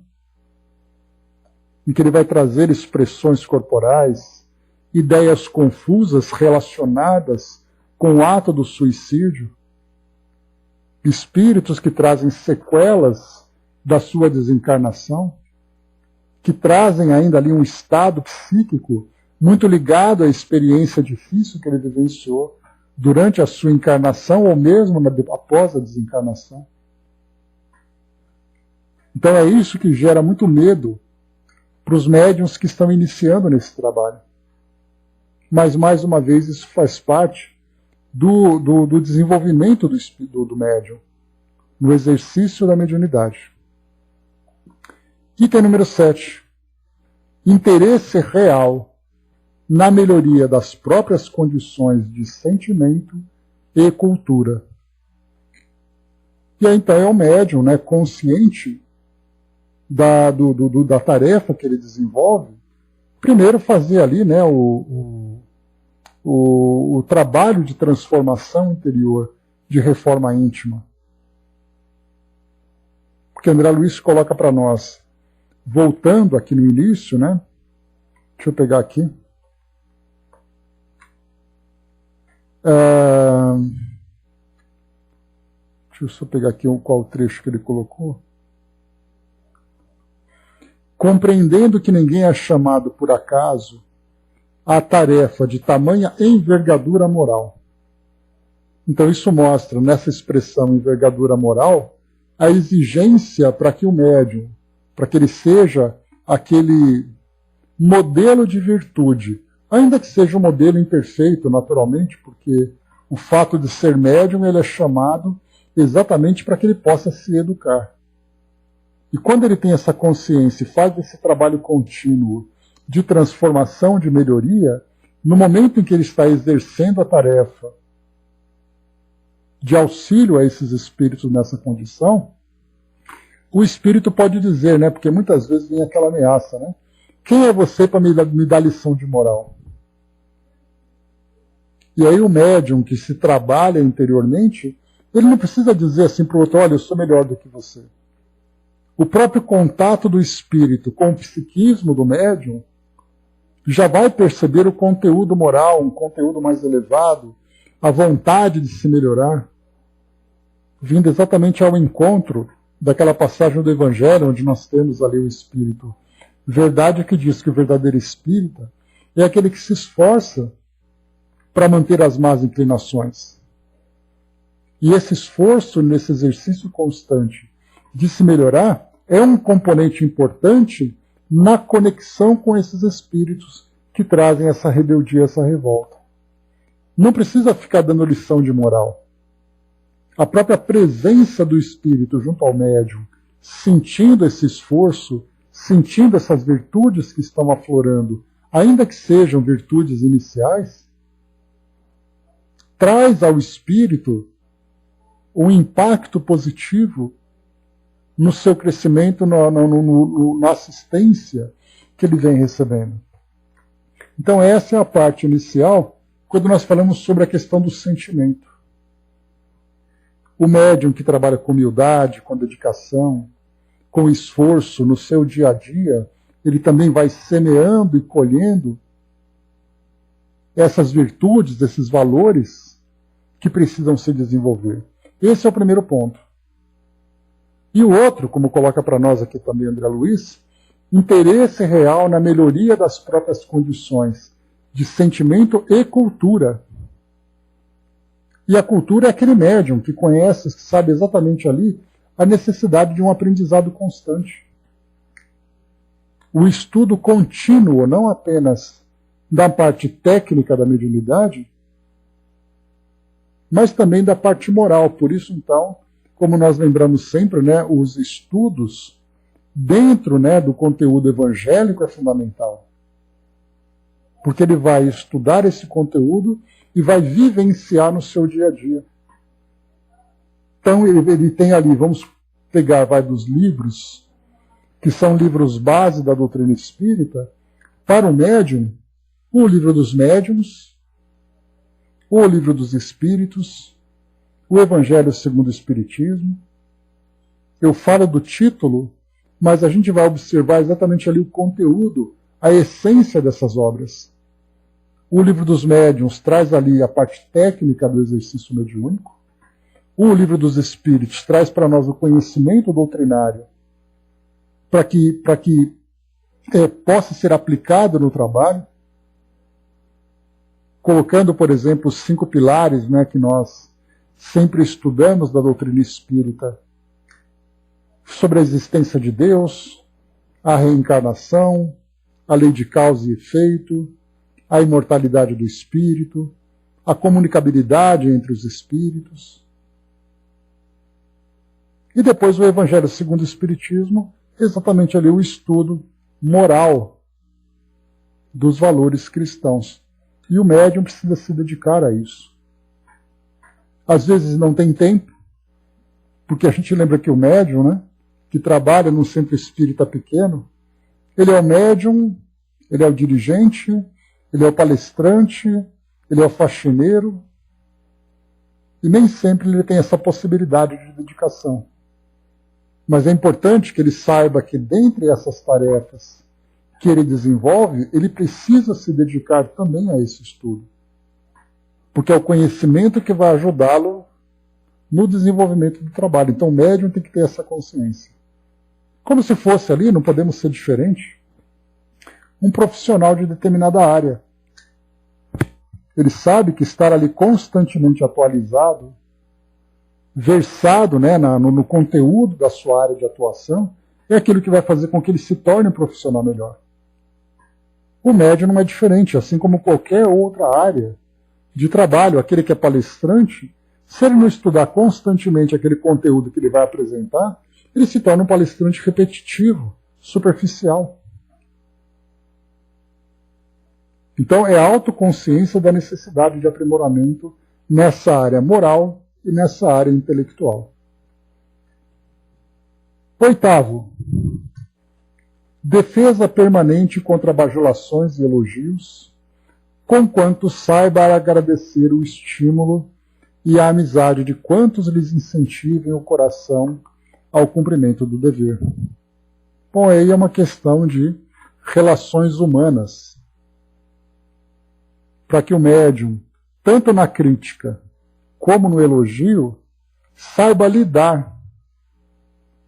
Em que ele vai trazer expressões corporais, ideias confusas relacionadas com o ato do suicídio, espíritos que trazem sequelas da sua desencarnação, que trazem ainda ali um estado psíquico muito ligado à experiência difícil que ele vivenciou durante a sua encarnação ou mesmo após a desencarnação. Então é isso que gera muito medo para os médiuns que estão iniciando nesse trabalho. Mas, mais uma vez, isso faz parte do desenvolvimento do médium, no exercício da mediunidade. Item número 7. Interesse real na melhoria das próprias condições de sentimento e cultura. E aí, então, é o médium, né, consciente da tarefa que ele desenvolve, primeiro fazer ali, né, o trabalho de transformação interior, de reforma íntima. Porque André Luiz coloca para nós, voltando aqui no início, né, deixa eu pegar aqui, deixa eu só pegar aqui qual trecho que ele colocou. Compreendendo que ninguém é chamado por acaso à tarefa de tamanha envergadura moral. Então isso mostra, nessa expressão envergadura moral, a exigência para que o médium, para que ele seja aquele modelo de virtude, ainda que seja um modelo imperfeito, naturalmente, porque o fato de ser médium ele é chamado exatamente para que ele possa se educar. E quando ele tem essa consciência e faz esse trabalho contínuo de transformação, de melhoria, no momento em que ele está exercendo a tarefa de auxílio a esses espíritos nessa condição, o espírito pode dizer, né, porque muitas vezes vem aquela ameaça, né? Quem é você para me dar lição de moral? E aí o médium que se trabalha interiormente, ele não precisa dizer assim para o outro, olha, eu sou melhor do que você. O próprio contato do espírito com o psiquismo do médium já vai perceber o conteúdo moral, um conteúdo mais elevado, a vontade de se melhorar, vindo exatamente ao encontro daquela passagem do Evangelho, onde nós temos ali o espírito. Verdade que diz que o verdadeiro espírita é aquele que se esforça para manter as más inclinações. E esse esforço, nesse exercício constante de se melhorar, é um componente importante na conexão com esses espíritos que trazem essa rebeldia, essa revolta. Não precisa ficar dando lição de moral. A própria presença do espírito junto ao médium, sentindo esse esforço, sentindo essas virtudes que estão aflorando, ainda que sejam virtudes iniciais, traz ao espírito um impacto positivo no seu crescimento, na assistência que ele vem recebendo. Então essa é a parte inicial, quando nós falamos sobre a questão do sentimento. O médium que trabalha com humildade, com dedicação, com esforço no seu dia a dia, ele também vai semeando e colhendo essas virtudes, esses valores que precisam se desenvolver. Esse é o primeiro ponto. E o outro, como coloca para nós aqui também André Luiz, interesse real na melhoria das próprias condições de sentimento e cultura. E a cultura é aquele médium que conhece, que sabe exatamente ali a necessidade de um aprendizado constante. O estudo contínuo, não apenas da parte técnica da mediunidade, mas também da parte moral. Por isso, então, como nós lembramos sempre, né, os estudos dentro, né, do conteúdo evangélico é fundamental. Porque ele vai estudar esse conteúdo e vai vivenciar no seu dia a dia. Então ele tem ali, vamos pegar dos livros, que são livros base da doutrina espírita, para o médium, o livro dos médiuns, o livro dos espíritos, o Evangelho segundo o Espiritismo. Eu falo do título, mas a gente vai observar exatamente ali o conteúdo, a essência dessas obras. O livro dos médiuns traz ali a parte técnica do exercício mediúnico. O livro dos espíritos traz para nós o conhecimento doutrinário para que possa ser aplicado no trabalho, colocando, por exemplo, os 5 pilares, né, que nós sempre estudamos da doutrina espírita, sobre a existência de Deus, a reencarnação, a lei de causa e efeito, a imortalidade do espírito, a comunicabilidade entre os espíritos. E depois o Evangelho segundo o Espiritismo, exatamente ali o estudo moral dos valores cristãos. E o médium precisa se dedicar a isso. Às vezes não tem tempo, porque a gente lembra que o médium, né, que trabalha num centro espírita pequeno, ele é o médium, ele é o dirigente, ele é o palestrante, ele é o faxineiro, e nem sempre ele tem essa possibilidade de dedicação. Mas é importante que ele saiba que, dentre essas tarefas que ele desenvolve, ele precisa se dedicar também a esse estudo. Porque é o conhecimento que vai ajudá-lo no desenvolvimento do trabalho. Então o médium tem que ter essa consciência. Como se fosse ali, não podemos ser diferente, um profissional de determinada área. Ele sabe que estar ali constantemente atualizado, versado, né, no conteúdo da sua área de atuação, é aquilo que vai fazer com que ele se torne um profissional melhor. O médium não é diferente, assim como qualquer outra área de trabalho. Aquele que é palestrante, se ele não estudar constantemente aquele conteúdo que ele vai apresentar, ele se torna um palestrante repetitivo, superficial. Então é a autoconsciência da necessidade de aprimoramento nessa área moral e nessa área intelectual. 8º, defesa permanente contra bajulações e elogios, conquanto saiba agradecer o estímulo e a amizade de quantos lhes incentivem o coração ao cumprimento do dever. Bom, aí é uma questão de relações humanas, para que o médium, tanto na crítica como no elogio, saiba lidar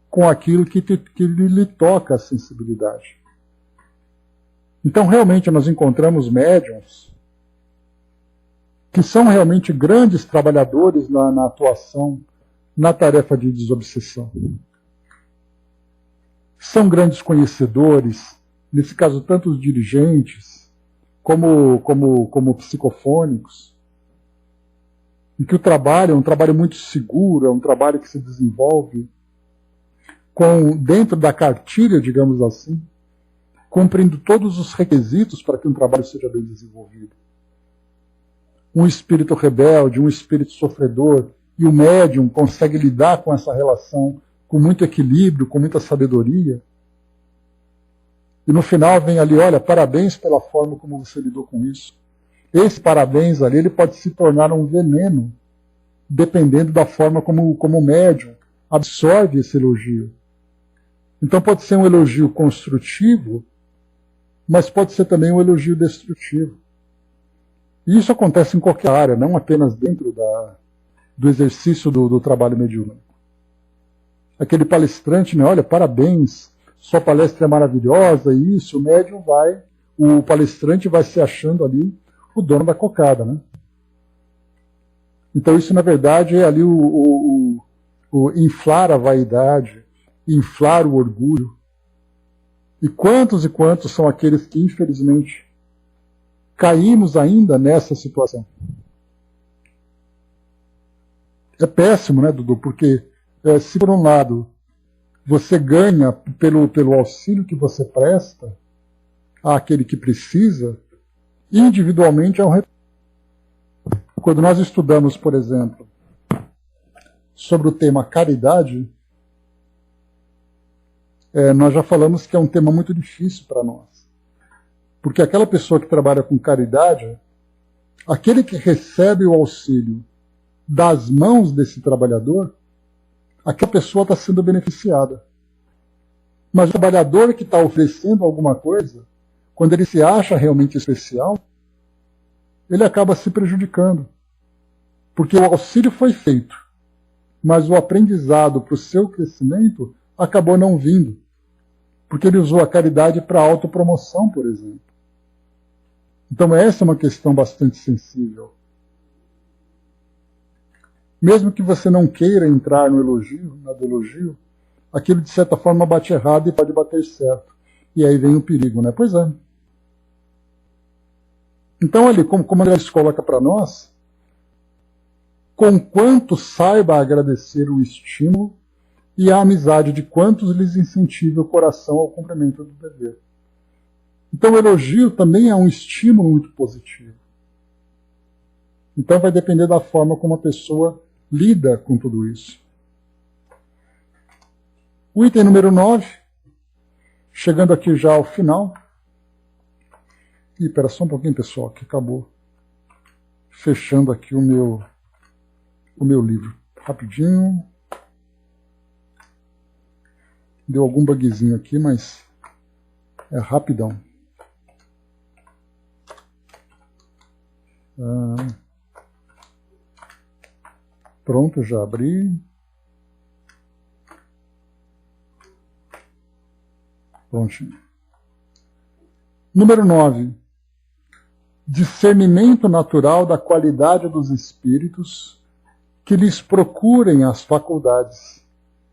com aquilo que lhe toca a sensibilidade. Então, realmente, nós encontramos médiuns que são realmente grandes trabalhadores na atuação, na tarefa de desobsessão. São grandes conhecedores, nesse caso, tanto os dirigentes, como psicofônicos, e que o trabalho é um trabalho muito seguro, é um trabalho que se desenvolve dentro da cartilha, digamos assim, cumprindo todos os requisitos para que um trabalho seja bem desenvolvido. Um espírito rebelde, um espírito sofredor, e o médium consegue lidar com essa relação com muito equilíbrio, com muita sabedoria. E no final vem ali, olha, parabéns pela forma como você lidou com isso. Esse parabéns ali, ele pode se tornar um veneno, dependendo da forma como o médium absorve esse elogio. Então pode ser um elogio construtivo, mas pode ser também um elogio destrutivo. E isso acontece em qualquer área, não apenas dentro do exercício do trabalho mediúnico. Aquele palestrante, né, olha, parabéns, sua palestra é maravilhosa, e isso, o médium vai, o palestrante vai se achando ali o dono da cocada, né? Então isso, na verdade, é ali o inflar a vaidade, inflar o orgulho. E quantos são aqueles que, infelizmente, caímos ainda nessa situação? É péssimo, né, Dudu? Porque se por um lado você ganha pelo auxílio que você presta àquele que precisa, individualmente é um retorno. Quando nós estudamos, por exemplo, sobre o tema caridade, nós já falamos que é um tema muito difícil para nós. Porque aquela pessoa que trabalha com caridade, aquele que recebe o auxílio das mãos desse trabalhador, aquela pessoa está sendo beneficiada. Mas o trabalhador que está oferecendo alguma coisa, quando ele se acha realmente especial, ele acaba se prejudicando. Porque o auxílio foi feito, mas o aprendizado para o seu crescimento acabou não vindo. Porque ele usou a caridade para autopromoção, por exemplo. Então essa é uma questão bastante sensível. Mesmo que você não queira entrar no elogio, na do elogio, aquilo de certa forma bate errado e pode bater certo. E aí vem o perigo, né? Pois é. Então ali, como André coloca para nós, com quanto saiba agradecer o estímulo e a amizade de quantos lhes incentive o coração ao cumprimento do dever. Então o elogio também é um estímulo muito positivo. Então vai depender da forma como a pessoa lida com tudo isso. O item número 9, chegando aqui já ao final. Espera só um pouquinho, pessoal, que acabou fechando aqui o meu livro. Rapidinho. Deu algum bugzinho aqui, mas é rapidão. Pronto, já abri. Prontinho. Número 9. Discernimento natural da qualidade dos espíritos que lhes procurem as faculdades,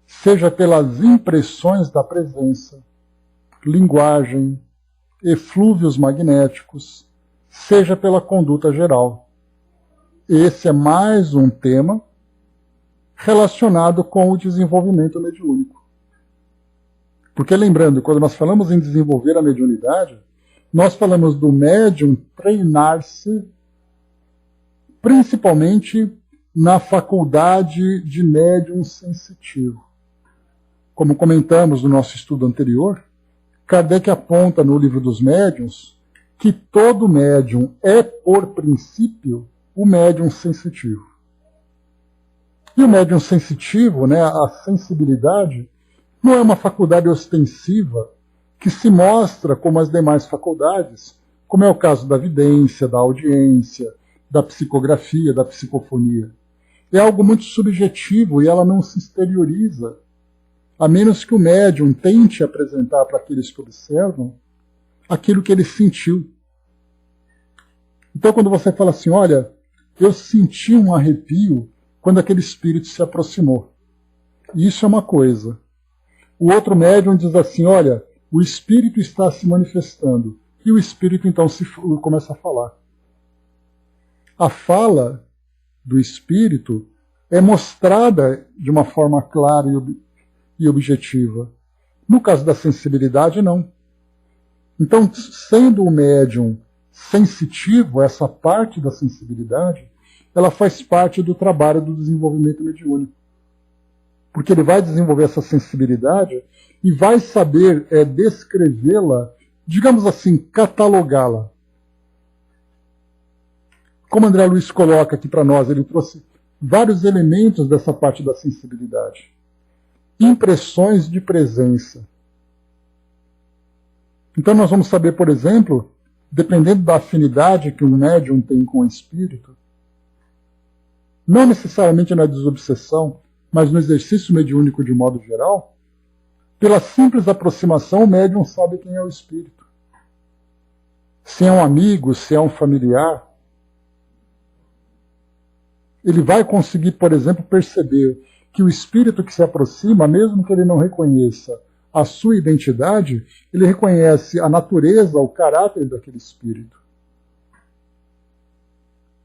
seja pelas impressões da presença, linguagem, eflúvios magnéticos, seja pela conduta geral. Esse é mais um tema relacionado com o desenvolvimento mediúnico. Porque lembrando, quando nós falamos em desenvolver a mediunidade, nós falamos do médium treinar-se principalmente na faculdade de médium sensitivo. Como comentamos no nosso estudo anterior, Kardec aponta no Livro dos Médiuns que todo médium é, por princípio, o médium sensitivo. E o médium sensitivo, né, a sensibilidade, não é uma faculdade ostensiva que se mostra como as demais faculdades, como é o caso da vidência, da audiência, da psicografia, da psicofonia. É algo muito subjetivo e ela não se exterioriza, a menos que o médium tente apresentar para aqueles que observam aquilo que ele sentiu. Então, quando você fala assim, olha, eu senti um arrepio quando aquele espírito se aproximou. Isso é uma coisa. O outro médium diz assim, olha, o espírito está se manifestando. E o espírito então começa a falar. A fala do espírito é mostrada de uma forma clara e objetiva. No caso da sensibilidade, não. Então, sendo o médium sensitivo, essa parte da sensibilidade, ela faz parte do trabalho do desenvolvimento mediúnico. Porque ele vai desenvolver essa sensibilidade e vai saber descrevê-la, digamos assim, catalogá-la. Como André Luiz coloca aqui para nós, ele trouxe vários elementos dessa parte da sensibilidade. Impressões de presença. Então nós vamos saber, por exemplo, dependendo da afinidade que um médium tem com o espírito, não necessariamente na desobsessão, mas no exercício mediúnico de modo geral, Pela simples aproximação, o médium sabe quem é o espírito. Se é um amigo, se é um familiar. Ele vai conseguir, por exemplo, perceber que o espírito que se aproxima, mesmo que ele não reconheça a sua identidade, ele reconhece a natureza, o caráter daquele espírito.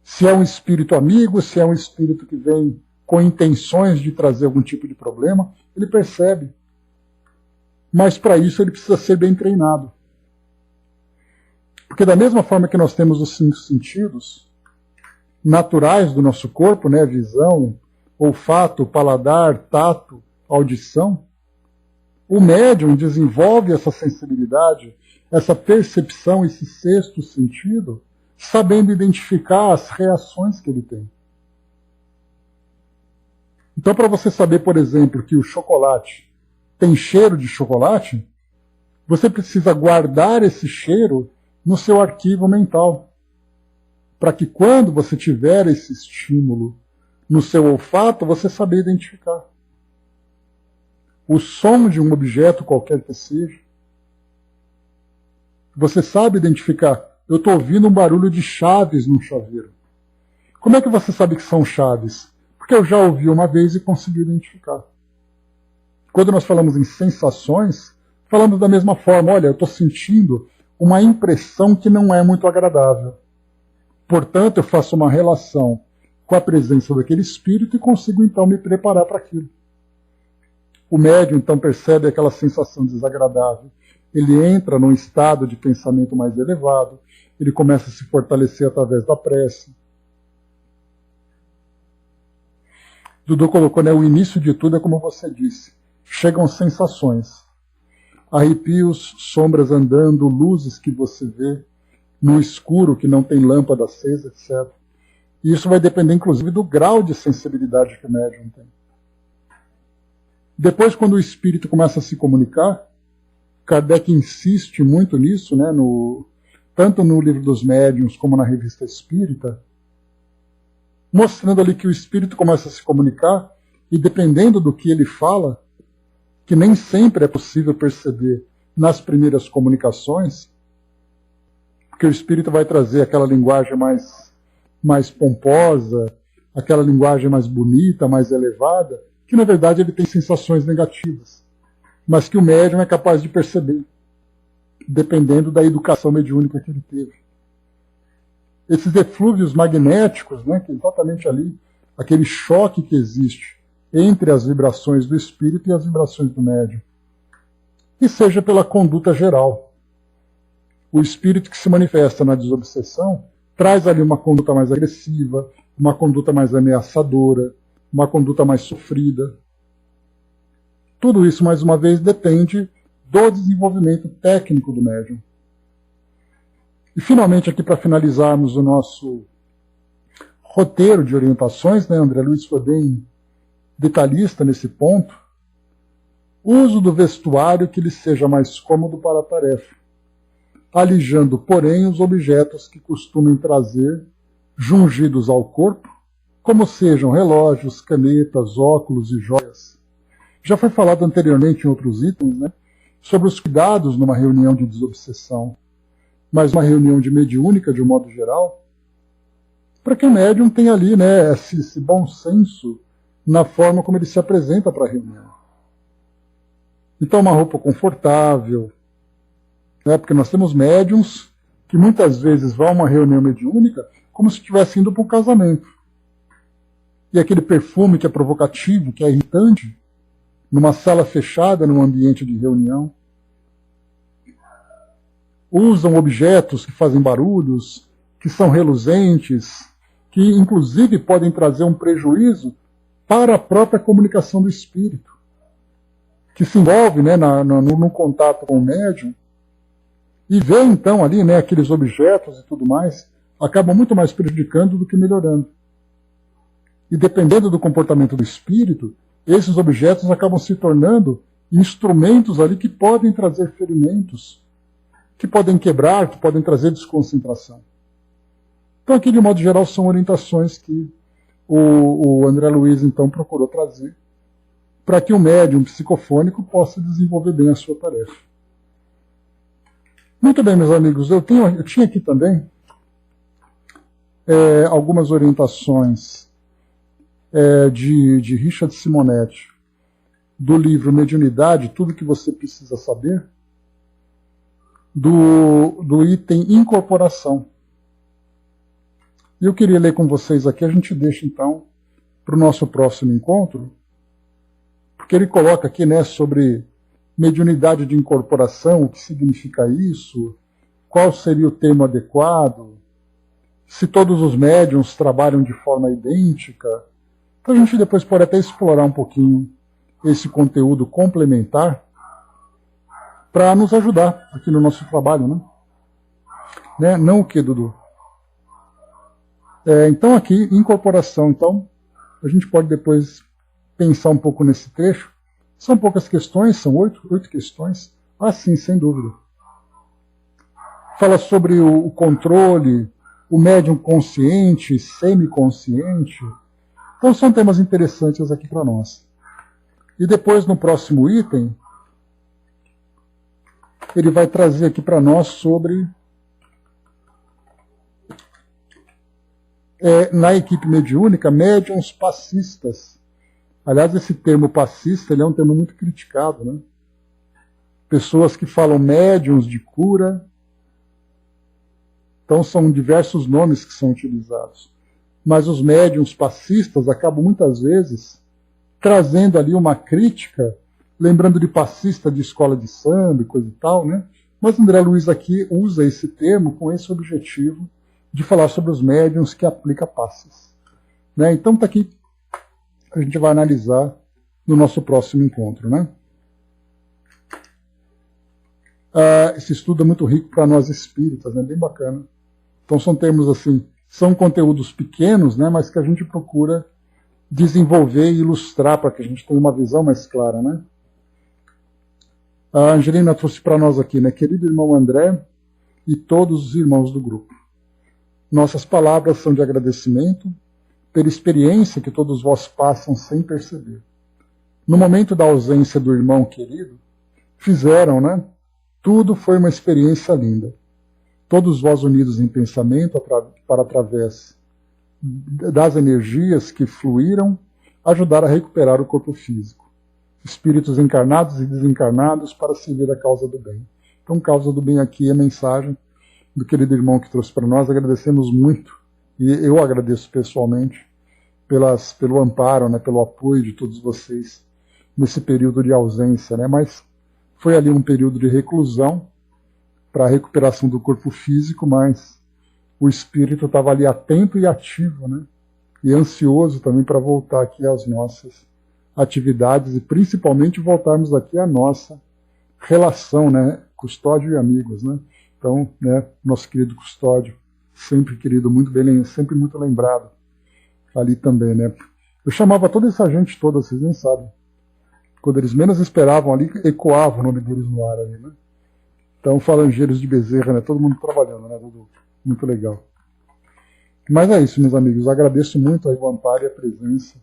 Se é um espírito amigo, se é um espírito que vem com intenções de trazer algum tipo de problema, ele percebe. Mas para isso ele precisa ser bem treinado. Porque da mesma forma que nós temos os 5 sentidos naturais do nosso corpo, né, visão, olfato, paladar, tato, audição, o médium desenvolve essa sensibilidade, essa percepção, esse 6º sentido, sabendo identificar as reações que ele tem. Então, para você saber, por exemplo, que o chocolate tem cheiro de chocolate, você precisa guardar esse cheiro no seu arquivo mental, para que quando você tiver esse estímulo no seu olfato, você saber identificar. O som de um objeto, qualquer que seja, você sabe identificar. Eu estou ouvindo um barulho de chaves num chaveiro. Como é que você sabe que são chaves? Porque eu já ouvi uma vez e consegui identificar. Quando nós falamos em sensações, falamos da mesma forma. Olha, eu estou sentindo uma impressão que não é muito agradável. Portanto, eu faço uma relação com a presença daquele espírito e consigo então me preparar para aquilo. O médium então percebe aquela sensação desagradável. Ele entra num estado de pensamento mais elevado, ele começa a se fortalecer através da prece. Dudu colocou, né, o início de tudo é como você disse. Chegam sensações. Arrepios, sombras andando, luzes que você vê no escuro, que não tem lâmpada acesa, etc. E isso vai depender, inclusive, do grau de sensibilidade que o médium tem. Depois, quando o espírito começa a se comunicar, Kardec insiste muito nisso, né, tanto no Livro dos Médiuns como na Revista Espírita, mostrando ali que o espírito começa a se comunicar e, dependendo do que ele fala, que nem sempre é possível perceber nas primeiras comunicações, porque o espírito vai trazer aquela linguagem mais pomposa, aquela linguagem mais bonita, mais elevada, que na verdade ele tem sensações negativas, mas que o médium é capaz de perceber, dependendo da educação mediúnica que ele teve. Esses eflúvios magnéticos, né, que é exatamente ali, aquele choque que existe entre as vibrações do espírito e as vibrações do médium, que seja pela conduta geral. O espírito que se manifesta na desobsessão traz ali uma conduta mais agressiva, uma conduta mais ameaçadora, uma conduta mais sofrida. Tudo isso, mais uma vez, depende do desenvolvimento técnico do médium. E, finalmente, aqui para finalizarmos o nosso roteiro de orientações, né, André Luiz foi bem detalhista nesse ponto, uso do vestuário que lhe seja mais cômodo para a tarefa, alijando, porém, os objetos que costumem trazer jungidos ao corpo, como sejam relógios, canetas, óculos e joias. Já foi falado anteriormente em outros itens, né, sobre os cuidados numa reunião de desobsessão, mas uma reunião de mediúnica, de um modo geral, para que o médium tenha ali, né, esse bom senso na forma como ele se apresenta para a reunião. Então, uma roupa confortável, né, porque nós temos médiums que muitas vezes vão a uma reunião mediúnica como se estivesse indo para um casamento. E aquele perfume que é provocativo, que é irritante, numa sala fechada, num ambiente de reunião. Usam objetos que fazem barulhos, que são reluzentes, que inclusive podem trazer um prejuízo para a própria comunicação do espírito, que se envolve, né, no contato com o médium, e vê então ali, né, aqueles objetos e tudo mais, acabam muito mais prejudicando do que melhorando. E dependendo do comportamento do espírito, esses objetos acabam se tornando instrumentos ali que podem trazer ferimentos, que podem quebrar, que podem trazer desconcentração. Então, aqui, de modo geral, são orientações que o André Luiz, então, procurou trazer para que o médium psicofônico possa desenvolver bem a sua tarefa. Muito bem, meus amigos, eu tinha aqui também algumas orientações de Richard Simonetti, do livro Mediunidade, Tudo que Você Precisa Saber, do item Incorporação. E eu queria ler com vocês aqui, a gente deixa então para o nosso próximo encontro, porque ele coloca aqui, né, sobre mediunidade de incorporação, o que significa isso, qual seria o termo adequado, se todos os médiuns trabalham de forma idêntica. Então a gente depois pode até explorar um pouquinho esse conteúdo complementar para nos ajudar aqui no nosso trabalho, né? Não o que, Dudu? Então aqui, incorporação, então a gente pode depois pensar um pouco nesse trecho. São poucas questões, são oito questões. Ah, sim, sem dúvida. Fala sobre o controle, o médium consciente, semiconsciente. Então são temas interessantes aqui para nós. E depois, no próximo item, ele vai trazer aqui para nós sobre na equipe mediúnica, médiuns passistas. Aliás, esse termo passista ele é um termo muito criticado, né? Pessoas que falam médiuns de cura. Então são diversos nomes que são utilizados. Mas os médiuns passistas acabam muitas vezes trazendo ali uma crítica, lembrando de passista de escola de samba e coisa e tal, né? Mas André Luiz aqui usa esse termo com esse objetivo de falar sobre os médiuns que aplica passes. Né? Então está aqui, a gente vai analisar no nosso próximo encontro. Né? Esse estudo é muito rico para nós espíritas, né? Bem bacana. Então são termos assim, são conteúdos pequenos, né? Mas que a gente procura desenvolver e ilustrar para que a gente tenha uma visão mais clara. Né? A Angelina trouxe para nós aqui, né? Querido irmão André e todos os irmãos do grupo. Nossas palavras são de agradecimento pela experiência que todos vós passam sem perceber. No momento da ausência do irmão querido, fizeram, né? Tudo foi uma experiência linda. Todos vós unidos em pensamento para através das energias que fluíram, ajudar a recuperar o corpo físico. Espíritos encarnados e desencarnados para servir a causa do bem. Então, causa do bem aqui é a mensagem do querido irmão que trouxe para nós. Agradecemos muito, e eu agradeço pessoalmente pelo amparo, né, pelo apoio de todos vocês nesse período de ausência. Né, mas foi ali um período de reclusão para a recuperação do corpo físico, mas o espírito estava ali atento e ativo, né, e ansioso também para voltar aqui às nossas atividades e principalmente voltarmos aqui à nossa relação, né, custódio e amigos, né. Então, né, nosso querido custódio, sempre querido, muito bem, sempre muito lembrado ali também, né. Eu chamava toda essa gente toda, vocês nem sabem. Quando eles menos esperavam ali, ecoava o nome deles no ar ali, né. Então, falangeiros de Bezerra, né, todo mundo trabalhando, né, Dudu? Muito legal. Mas é isso, meus amigos, agradeço muito o amparo e a presença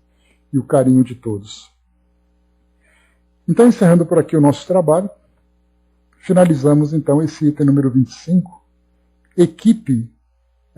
e o carinho de todos. Então, encerrando por aqui o nosso trabalho, finalizamos então esse item número 25, equipe